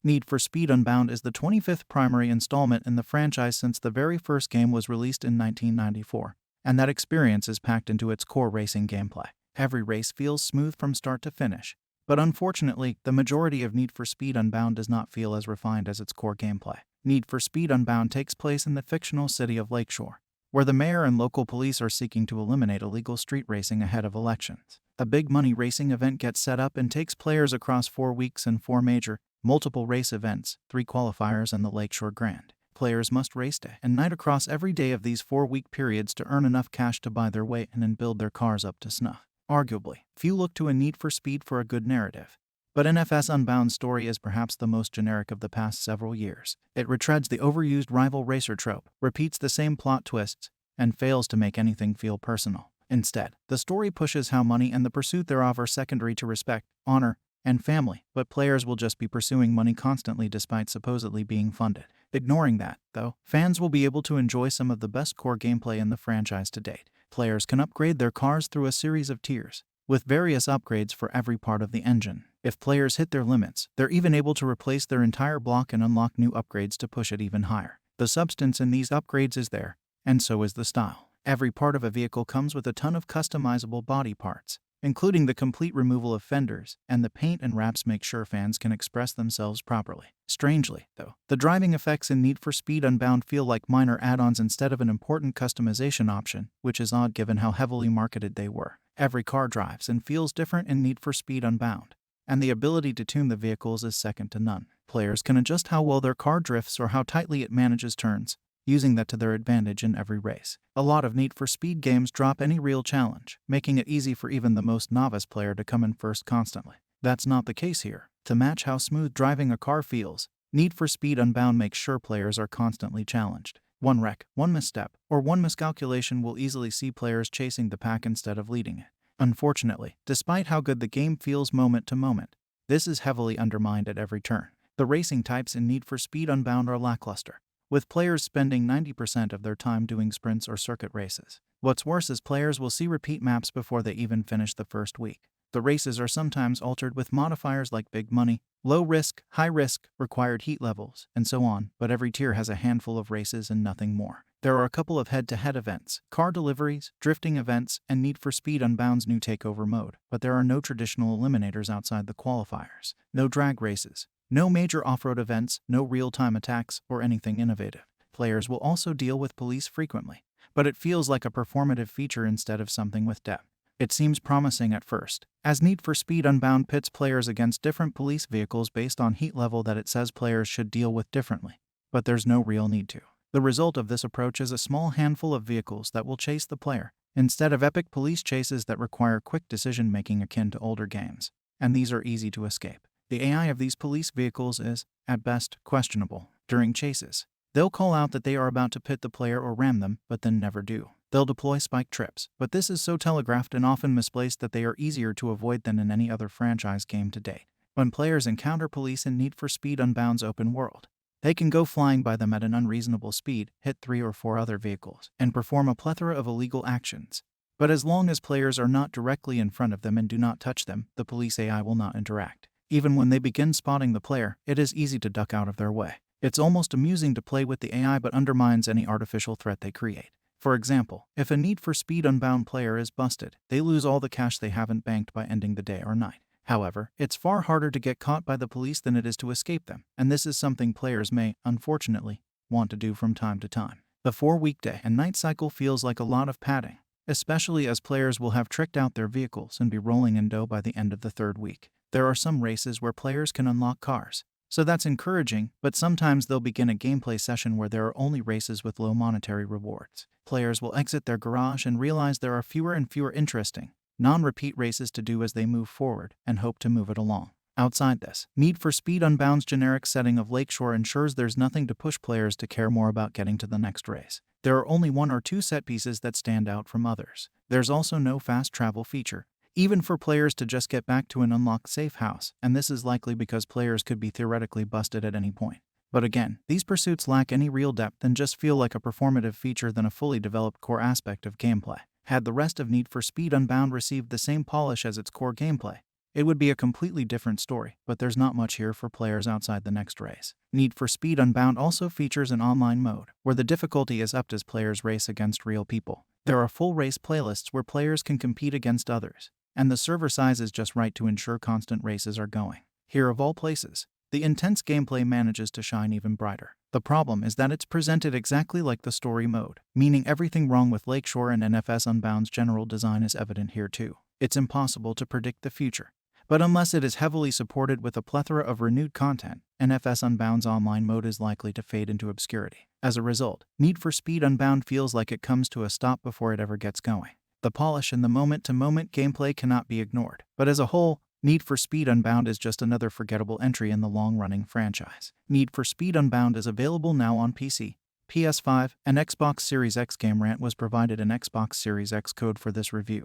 Need for Speed Unbound is the 25th primary installment in the franchise since the very first game was released in 1994, and that experience is packed into its core racing gameplay. Every race feels smooth from start to finish, but unfortunately, the majority of Need for Speed Unbound does not feel as refined as its core gameplay. Need for Speed Unbound takes place in the fictional city of Lakeshore, where the mayor and local police are seeking to eliminate illegal street racing ahead of elections. A big money racing event gets set up and takes players across 4 weeks and 4 major, multiple race events, 3 qualifiers and the Lakeshore Grand. Players must race day and night across every day of these 4-week periods to earn enough cash to buy their way in and build their cars up to snuff. Arguably, few look to a Need for Speed for a good narrative, but NFS Unbound's story is perhaps the most generic of the past several years. It retreads the overused rival racer trope, repeats the same plot twists, and fails to make anything feel personal. Instead, the story pushes how money and the pursuit thereof are secondary to respect, honor, and family, but players will just be pursuing money constantly despite supposedly being funded. Ignoring that, though, fans will be able to enjoy some of the best core gameplay in the franchise to date. Players can upgrade their cars through a series of tiers, with various upgrades for every part of the engine. If players hit their limits, they're even able to replace their entire block and unlock new upgrades to push it even higher. The substance in these upgrades is there, and so is the style. Every part of a vehicle comes with a ton of customizable body parts, including the complete removal of fenders, and the paint and wraps make sure fans can express themselves properly. Strangely, though, the driving effects in Need for Speed Unbound feel like minor add-ons instead of an important customization option, which is odd given how heavily marketed they were. Every car drives and feels different in Need for Speed Unbound, and the ability to tune the vehicles is second to none. Players can adjust how well their car drifts or how tightly it manages turns, using that to their advantage in every race. A lot of Need for Speed games drop any real challenge, making it easy for even the most novice player to come in first constantly. That's not the case here. To match how smooth driving a car feels, Need for Speed Unbound makes sure players are constantly challenged. One wreck, one misstep, or one miscalculation will easily see players chasing the pack instead of leading it. Unfortunately, despite how good the game feels moment to moment, this is heavily undermined at every turn. The racing types in Need for Speed Unbound are lackluster, with players spending 90% of their time doing sprints or circuit races. What's worse is players will see repeat maps before they even finish the first week. The races are sometimes altered with modifiers like big money, low risk, high risk, required heat levels, and so on, but every tier has a handful of races and nothing more. There are a couple of head-to-head events, car deliveries, drifting events, and Need for Speed Unbound's new takeover mode, but there are no traditional eliminators outside the qualifiers. No drag races, no major off-road events, no real-time attacks, or anything innovative. Players will also deal with police frequently, but it feels like a performative feature instead of something with depth. It seems promising at first, as Need for Speed Unbound pits players against different police vehicles based on heat level that it says players should deal with differently, but there's no real need to. The result of this approach is a small handful of vehicles that will chase the player, instead of epic police chases that require quick decision-making akin to older games, and these are easy to escape. The AI of these police vehicles is, at best, questionable. During chases, they'll call out that they are about to pit the player or ram them, but then never do. They'll deploy spike trips, but this is so telegraphed and often misplaced that they are easier to avoid than in any other franchise game to date. When players encounter police in Need for Speed Unbound's open world, they can go flying by them at an unreasonable speed, hit 3 or 4 other vehicles, and perform a plethora of illegal actions. But as long as players are not directly in front of them and do not touch them, the police AI will not interact. Even when they begin spotting the player, it is easy to duck out of their way. It's almost amusing to play with the AI but undermines any artificial threat they create. For example, if a Need for Speed Unbound player is busted, they lose all the cash they haven't banked by ending the day or night. However, it's far harder to get caught by the police than it is to escape them, and this is something players may, unfortunately, want to do from time to time. The 4-week day and night cycle feels like a lot of padding, especially as players will have tricked out their vehicles and be rolling in dough by the end of the 3rd week. There are some races where players can unlock cars, so that's encouraging, but sometimes they'll begin a gameplay session where there are only races with low monetary rewards. Players will exit their garage and realize there are fewer and fewer interesting, non-repeat races to do as they move forward, and hope to move it along. Outside this, Need for Speed Unbound's generic setting of Lakeshore ensures there's nothing to push players to care more about getting to the next race. There are only 1 or 2 set pieces that stand out from others. There's also no fast travel feature, even for players to just get back to an unlocked safe house, and this is likely because players could be theoretically busted at any point. But again, these pursuits lack any real depth and just feel like a performative feature than a fully developed core aspect of gameplay. Had the rest of Need for Speed Unbound received the same polish as its core gameplay, It would be a completely different story, but there's not much here for players outside the next race. Need for Speed Unbound also features an online mode, where the difficulty is upped as players race against real people. There are full race playlists where players can compete against others, and the server size is just right to ensure constant races are going. Here of all places, the intense gameplay manages to shine even brighter. The problem is that it's presented exactly like the story mode, meaning everything wrong with Lakeshore and NFS Unbound's general design is evident here too. It's impossible to predict the future, but unless it is heavily supported with a plethora of renewed content, NFS Unbound's online mode is likely to fade into obscurity. As a result, Need for Speed Unbound feels like it comes to a stop before it ever gets going. The polish and the moment-to-moment gameplay cannot be ignored, but as a whole, Need for Speed Unbound is just another forgettable entry in the long-running franchise. Need for Speed Unbound is available now on PC, PS5, and Xbox Series X. Game Rant was provided an Xbox Series X code for this review.